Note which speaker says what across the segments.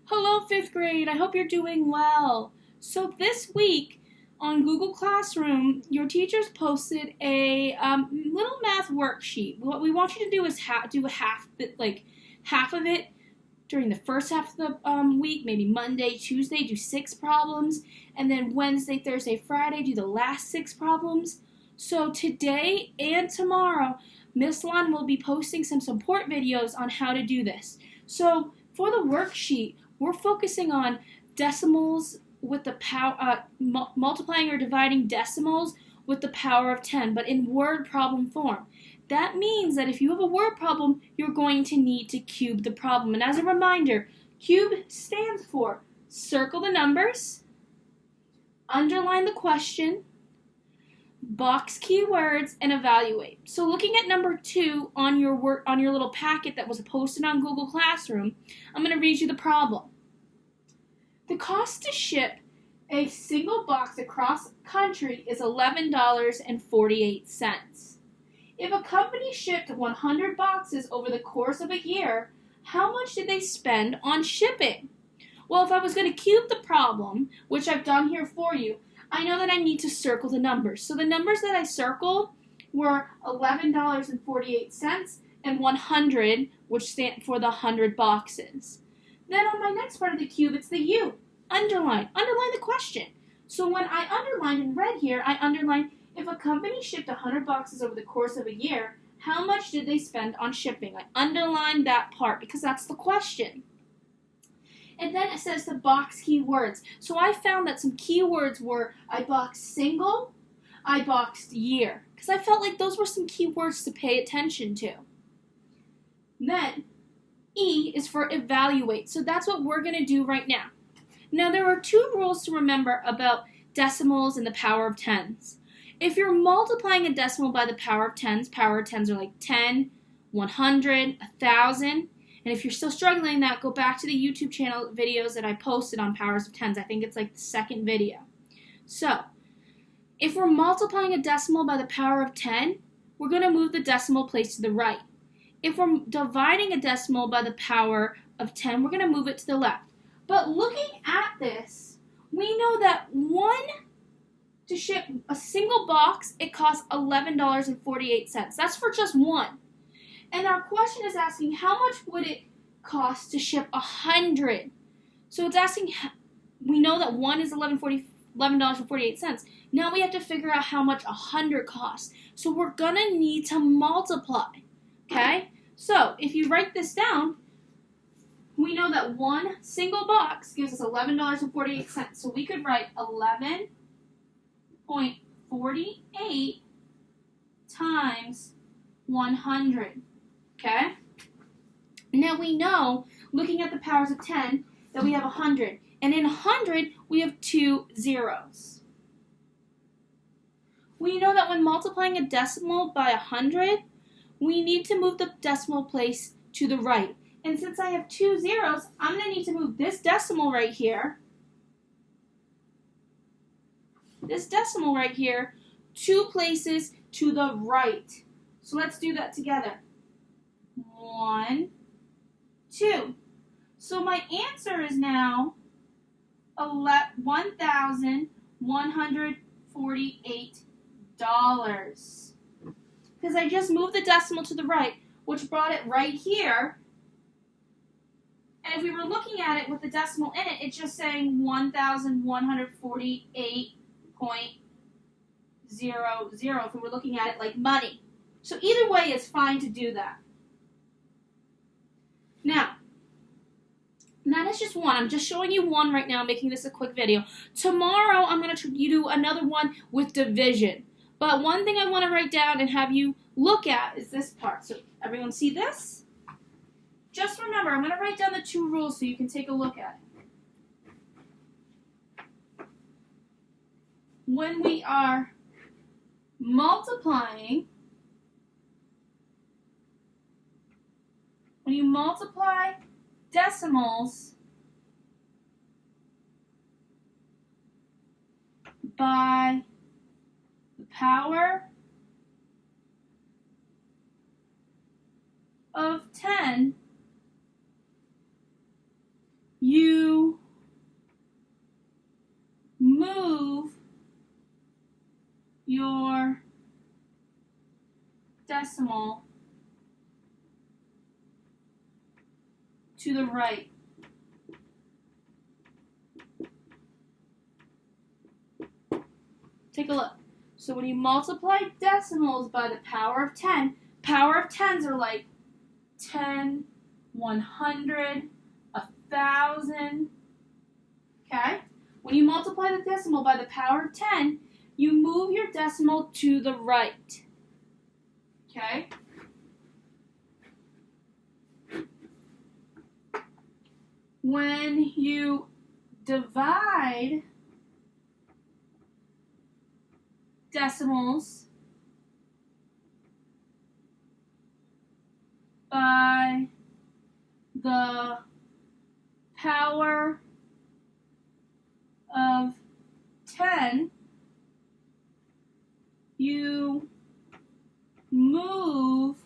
Speaker 1: Hello, fifth grade. I hope you're doing well. So this week on Google Classroom, your teachers posted a little math worksheet. What we want you to do is do a half of it during the first half of the week, maybe Monday, Tuesday, do 6 problems, and then Wednesday, Thursday, Friday, do the last 6 problems. So today and tomorrow, Miss Lunn will be posting some support videos on how to do this. So for the worksheet, we're focusing on decimals with the power, multiplying or dividing decimals with the power of 10, but in word problem form. That means that if you have a word problem, you're going to need to cube the problem. And as a reminder, cube stands for circle the numbers, underline the question, box keywords, and evaluate. So looking at number 2 on your little packet that was posted on Google Classroom, I'm going to read you the problem. The cost to ship a single box across country is $11.48. If a company shipped 100 boxes over the course of a year, how much did they spend on shipping? Well, if I was going to cube the problem, which I've done here for you, I know that I need to circle the numbers. So the numbers that I circled were $11.48 and 100, which stand for the 100 boxes. Then on my next part of the cube, it's the U. Underline the question. So when I underlined in red here, I underlined if a company shipped 100 boxes over the course of a year, how much did they spend on shipping? I underlined that part because that's the question. And then it says the box keywords. So I found that some keywords were I boxed single, I boxed year, because I felt like those were some keywords to pay attention to. Then E is for evaluate. So that's what we're going to do right now. Now there are 2 rules to remember about decimals and the power of tens. If you're multiplying a decimal by the power of tens are like 10, 100, 1,000. And if you're still struggling that, go back to the YouTube channel videos that I posted on powers of tens. I think it's like the second video. So, if we're multiplying a decimal by the power of 10, we're going to move the decimal place to the right. If we're dividing a decimal by the power of 10, we're going to move it to the left. But looking at this, we know that to ship a single box, it costs $11.48. That's for just one. And our question is asking how much would it cost to ship 100? So it's asking, we know that one is $11.48. Now we have to figure out how much 100 costs. So we're going to need to multiply. Okay? So if you write this down, we know that one single box gives us $11.48. So we could write 11.48 times 100. Okay? Now we know, looking at the powers of 10, that we have 100. And in 100, we have 2 zeros. We know that when multiplying a decimal by 100, we need to move the decimal place to the right. And since I have 2 zeros, I'm going to need to move this decimal right here, 2 places to the right. So let's do that together. 1, 2. So my answer is now $1,148. Because I just moved the decimal to the right, which brought it right here. And if we were looking at it with the decimal in it, it's just saying 1,148.00 if we were looking at it like money. So either way is fine to do that. Now, that is just one. I'm just showing you one right now, making this a quick video. Tomorrow, I'm going to do another one with division. But one thing I want to write down and have you look at is this part. So everyone see this? Just remember, I'm going to write down the 2 rules so you can take a look at it. When we are multiplying, when you multiply decimals by the power of 10, you decimal to the right. Take a look. So when you multiply decimals by the power of 10, power of 10s are like 10, 100, 1,000. Okay? When you multiply the decimal by the power of 10, you move your decimal to the right. Okay? When you divide decimals by the power of 10, you move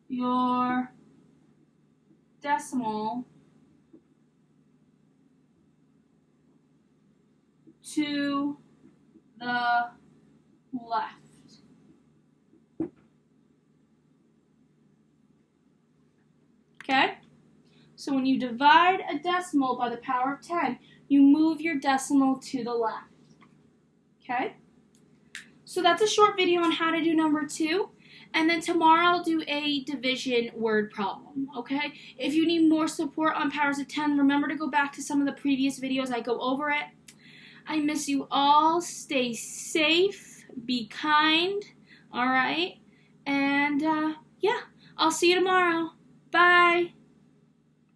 Speaker 1: your decimal to the left. Okay? So when you divide a decimal by the power of 10, you move your decimal to the left. Okay? So that's a short video on how to do number 2. And then tomorrow I'll do a division word problem, okay? If you need more support on powers of 10, remember to go back to some of the previous videos. I go over it. I miss you all. Stay safe. Be kind. All right? And, yeah, I'll see you tomorrow. Bye.